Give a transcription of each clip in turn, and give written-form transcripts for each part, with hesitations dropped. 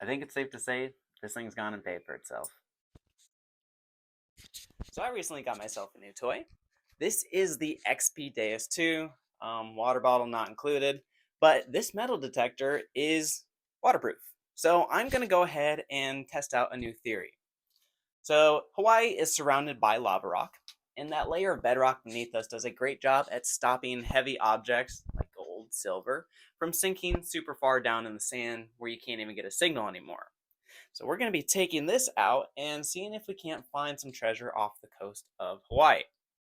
I think it's safe to say this thing's gone and paid for itself. So I recently got myself a new toy. This is the XP Deus 2, water bottle not included, but this metal detector is waterproof. So I'm going to go ahead and test out a new theory. So Hawaii is surrounded by lava rock, and that layer of bedrock beneath us does a great job at stopping heavy objects like gold, silver, from sinking super far down in the sand where you can't even get a signal anymore. So we're going to be taking this out and seeing if we can't find some treasure off the coast of Hawaii.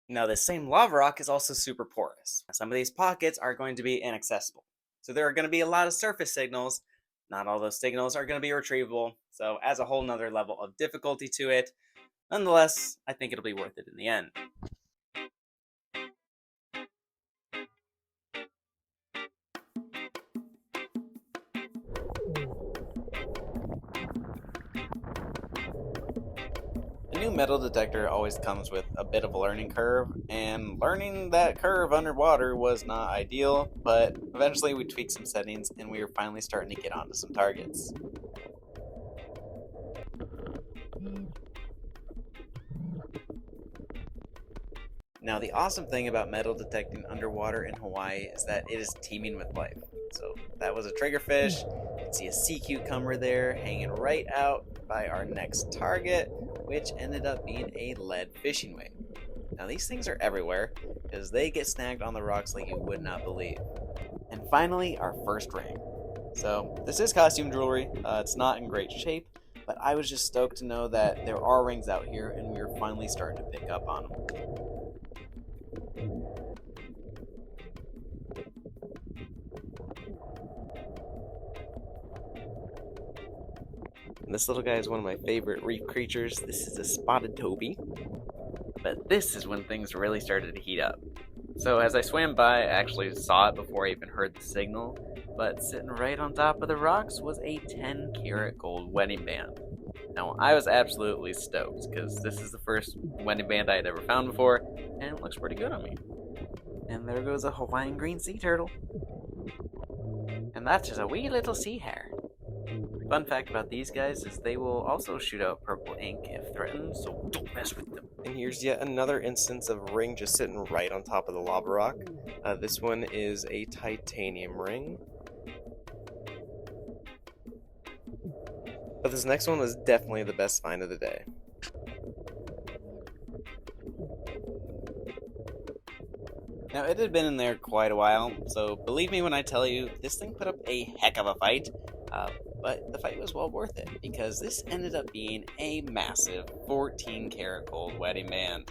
Now, this same lava rock is also super porous. Some of these pockets are going to be inaccessible. So there are going to be a lot of surface signals. Not all those signals are going to be retrievable. So adds a whole nother level of difficulty to it. Nonetheless, I think it'll be worth it in the end. A new metal detector always comes with a bit of a learning curve, and learning that curve underwater was not ideal, but eventually we tweaked some settings and we were finally starting to get onto some targets. Now, the awesome thing about metal detecting underwater in Hawaii is that it is teeming with life. So, that was a triggerfish. You can see a sea cucumber there hanging right out by our next target, which ended up being a lead fishing weight. Now, these things are everywhere because they get snagged on the rocks like you would not believe. And finally, our first ring. So, this is costume jewelry. It's not in great shape, but I was just stoked to know that there are rings out here and we were finally starting to pick up on them. And this little guy is one of my favorite reef creatures. This is a spotted toby. But this is when things really started to heat up. So as I swam by, I actually saw it before I even heard the signal, but sitting right on top of the rocks was a 10 karat gold wedding band. Now, I was absolutely stoked, because this is the first wedding band I had ever found before, and it looks pretty good on me. And there goes a Hawaiian green sea turtle. And that's just a wee little sea hare. Fun fact about these guys is they will also shoot out purple ink if threatened, so don't mess with them. And here's yet another instance of a ring just sitting right on top of the lava rock. This one is a titanium ring. But this next one was definitely the best find of the day. Now, it had been in there quite a while, so believe me when I tell you, this thing put up a heck of a fight. But the fight was well worth it, because this ended up being a massive 14 karat gold wedding band.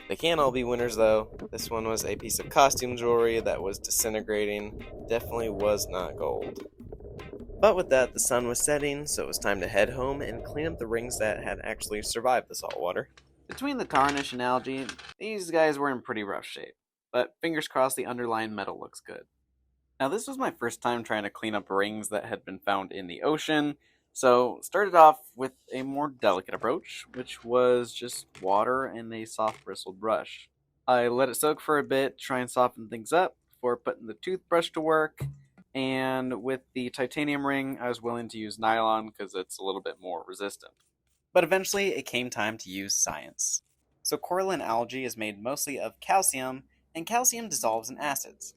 They can't all be winners though. This one was a piece of costume jewelry that was disintegrating. Definitely was not gold. But with that, the sun was setting, so it was time to head home and clean up the rings that had actually survived the salt water. Between the tarnish and algae, these guys were in pretty rough shape, but fingers crossed the underlying metal looks good. Now, this was my first time trying to clean up rings that had been found in the ocean, so started off with a more delicate approach, which was just water and a soft bristled brush. I let it soak for a bit, try and soften things up before putting the toothbrush to work, and with the titanium ring, I was willing to use nylon because it's a little bit more resistant. But eventually, it came time to use science. So, coralline algae is made mostly of calcium, and calcium dissolves in acids.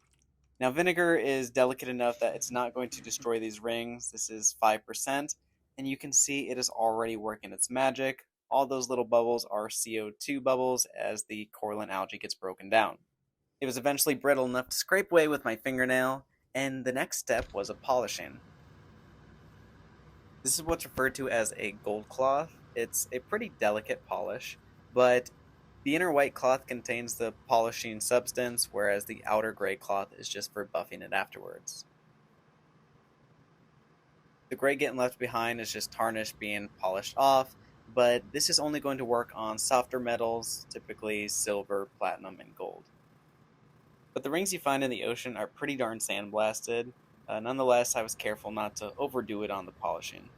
Now, vinegar is delicate enough that it's not going to destroy these rings. This is 5%, and you can see it is already working its magic. All those little bubbles are CO2 bubbles as the coralline algae gets broken down. It was eventually brittle enough to scrape away with my fingernail, and the next step was a polishing. This is what's referred to as a gold cloth. It's a pretty delicate polish, but the inner white cloth contains the polishing substance, whereas the outer gray cloth is just for buffing it afterwards. The gray getting left behind is just tarnish being polished off, but this is only going to work on softer metals, typically silver, platinum, and gold. But the rings you find in the ocean are pretty darn sandblasted. Nonetheless, I was careful not to overdo it on the polishing.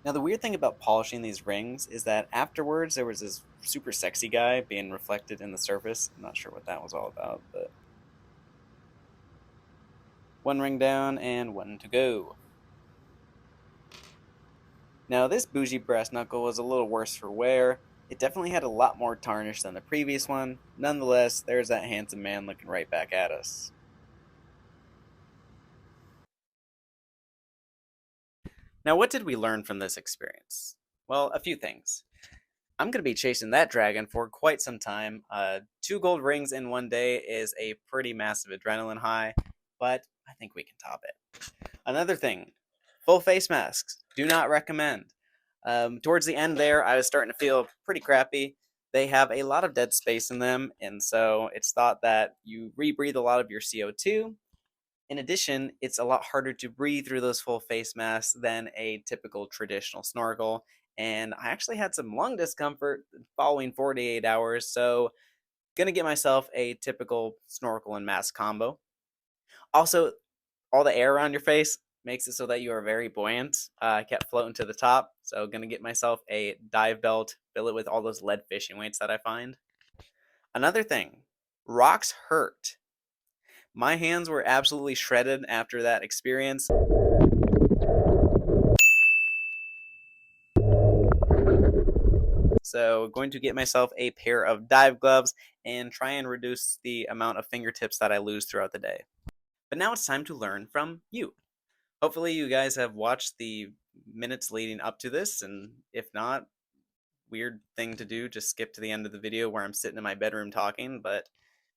Now, the weird thing about polishing these rings is that afterwards there was this super sexy guy being reflected in the surface. I'm not sure what that was all about, but one ring down and one to go. Now, this bougie brass knuckle was a little worse for wear. It definitely had a lot more tarnish than the previous one. Nonetheless, there's that handsome man looking right back at us. Now, what did we learn from this experience? Well, a few things. I'm going to be chasing that dragon for quite some time. 2 gold rings in one day is a pretty massive adrenaline high, but I think we can top it. Another thing, full face masks. Do not recommend. Towards the end there, I was starting to feel pretty crappy. They have a lot of dead space in them, and so it's thought that you rebreathe a lot of your CO2. In addition, it's a lot harder to breathe through those full face masks than a typical traditional snorkel. And I actually had some lung discomfort following 48 hours, so gonna get myself a typical snorkel and mask combo. Also, all the air around your face makes it so that you are very buoyant. I kept floating to the top, so gonna get myself a dive belt, fill it with all those lead fishing weights that I find. Another thing, rocks hurt. My hands were absolutely shredded after that experience. So, going to get myself a pair of dive gloves and try and reduce the amount of fingertips that I lose throughout the day. But now it's time to learn from you. Hopefully, you guys have watched the minutes leading up to this, and if not, weird thing to do, just skip to the end of the video where I'm sitting in my bedroom talking. But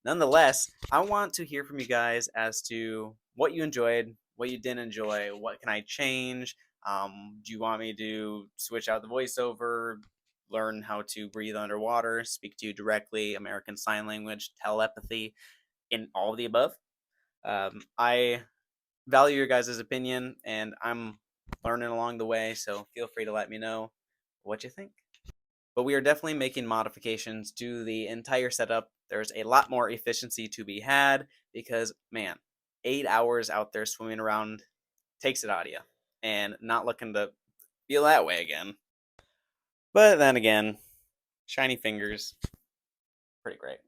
nonetheless, I want to hear from you guys as to what you enjoyed, what you didn't enjoy, what can I change. Do you want me to switch out the voiceover, learn how to breathe underwater, speak to you directly, American Sign Language, telepathy, in all of the above? I value your guys' opinion, and I'm learning along the way, so feel free to let me know what you think. But we are definitely making modifications to the entire setup. There's a lot more efficiency to be had because, man, 8 hours out there swimming around takes it out of you, and not looking to feel that way again. But then again, shiny fingers, pretty great.